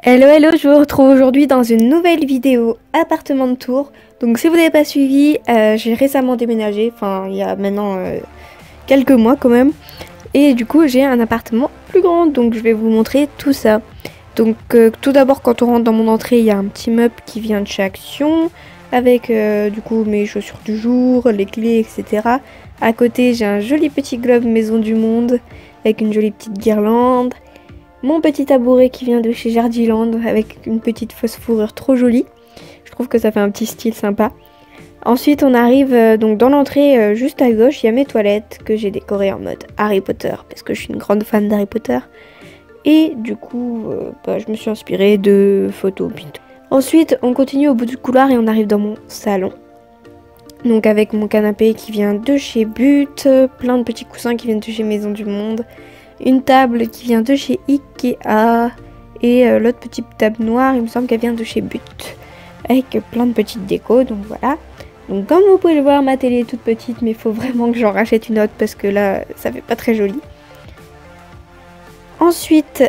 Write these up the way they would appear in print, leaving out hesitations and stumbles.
Hello hello, je vous retrouve aujourd'hui dans une nouvelle vidéo appartement de Tours. Donc si vous n'avez pas suivi, j'ai récemment déménagé, enfin il y a maintenant quelques mois quand même. Et du coup j'ai un appartement plus grand, donc je vais vous montrer tout ça. Donc tout d'abord quand on rentre dans mon entrée, il y a un petit meuble qui vient de chez Action. Avec du coup mes chaussures du jour, les clés, etc. À côté j'ai un joli petit globe Maison du Monde avec une jolie petite guirlande. Mon petit tabouret qui vient de chez Jardiland avec une petite fausse fourrure trop jolie. Je trouve que ça fait un petit style sympa. Ensuite on arrive donc dans l'entrée juste à gauche, il y a mes toilettes que j'ai décorées en mode Harry Potter parce que je suis une grande fan d'Harry Potter. Et du coup je me suis inspirée de photos Pinterest. Ensuite on continue au bout du couloir et on arrive dans mon salon. Donc avec mon canapé qui vient de chez But, plein de petits coussins qui viennent de chez Maison du Monde. Une table qui vient de chez Ikea et l'autre petite table noire, il me semble qu'elle vient de chez But avec plein de petites décos, donc voilà. Donc comme vous pouvez le voir, ma télé est toute petite mais il faut vraiment que j'en rachète une autre parce que là ça fait pas très joli. Ensuite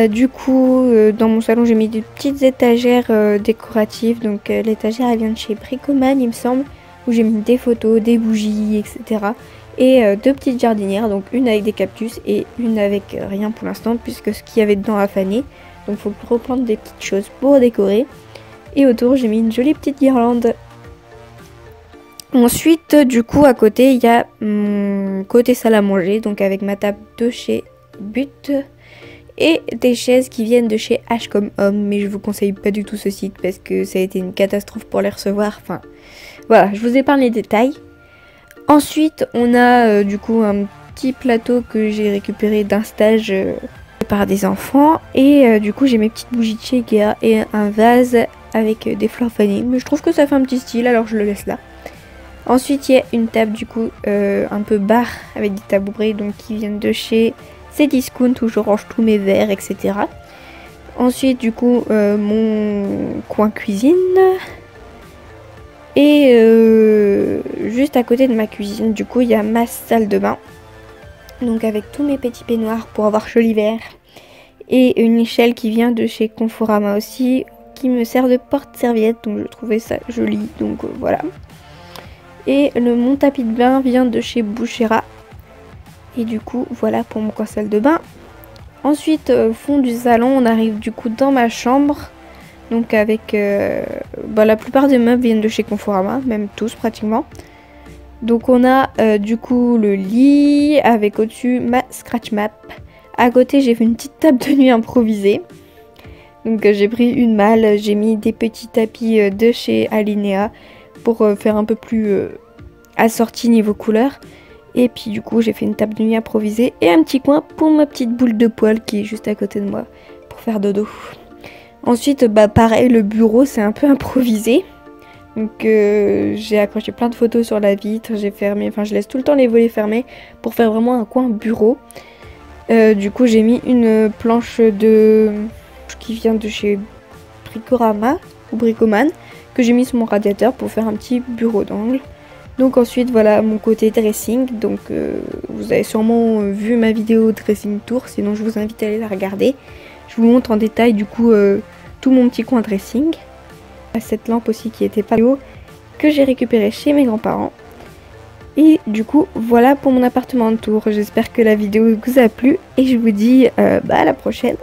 du coup dans mon salon j'ai mis des petites étagères décoratives, donc l'étagère elle vient de chez Bricoman il me semble, où j'ai mis des photos, des bougies, etc. Et deux petites jardinières, donc une avec des cactus et une avec rien pour l'instant puisque ce qu'il y avait dedans a fané. Donc il faut reprendre des petites choses pour décorer. Et autour j'ai mis une jolie petite guirlande. Ensuite du coup à côté il y a mon côté salle à manger, donc avec ma table de chez But et des chaises qui viennent de chez H comme Homme, mais je vous conseille pas du tout ce site parce que ça a été une catastrophe pour les recevoir. Enfin voilà, je vous épargne les détails. Ensuite, on a du coup un petit plateau que j'ai récupéré d'un stage par des enfants. Et du coup, j'ai mes petites bougies de chez Ikea et un vase avec des fleurs fanées. Mais je trouve que ça fait un petit style, alors je le laisse là. Ensuite, il y a une table du coup un peu bar avec des tabourets donc, qui viennent de chez Cdiscount où je range tous mes verres, etc. Ensuite, du coup, mon coin cuisine. Et juste à côté de ma cuisine, du coup, il y a ma salle de bain. Donc avec tous mes petits peignoirs pour avoir chaud l'hiver. Et une échelle qui vient de chez Conforama aussi, qui me sert de porte-serviette. Donc je trouvais ça joli, donc voilà. Et mon tapis de bain vient de chez Bouchera. Et du coup, voilà pour mon coin salle de bain. Ensuite, au fond du salon, on arrive du coup dans ma chambre. Donc avec la plupart des meubles viennent de chez Conforama, même tous pratiquement. Donc on a du coup le lit avec au-dessus ma scratch map. À côté j'ai fait une petite table de nuit improvisée. Donc j'ai pris une malle, j'ai mis des petits tapis de chez Alinea pour faire un peu plus assorti niveau couleur. Et puis du coup j'ai fait une table de nuit improvisée et un petit coin pour ma petite boule de poil qui est juste à côté de moi pour faire dodo. Ensuite, pareil, le bureau, c'est un peu improvisé. Donc, j'ai accroché plein de photos sur la vitre, j'ai fermé, enfin, je laisse tout le temps les volets fermés pour faire vraiment un coin bureau. Du coup, j'ai mis une planche qui vient de chez Bricorama ou Bricoman que j'ai mis sur mon radiateur pour faire un petit bureau d'angle. Donc ensuite, voilà mon côté dressing. Donc, vous avez sûrement vu ma vidéo dressing tour, sinon je vous invite à aller la regarder. Je vous montre en détail du coup tout mon petit coin dressing. Cette lampe aussi qui était pas haut que j'ai récupérée chez mes grands-parents. Et du coup voilà pour mon appartement de Tours. J'espère que la vidéo vous a plu et je vous dis à la prochaine.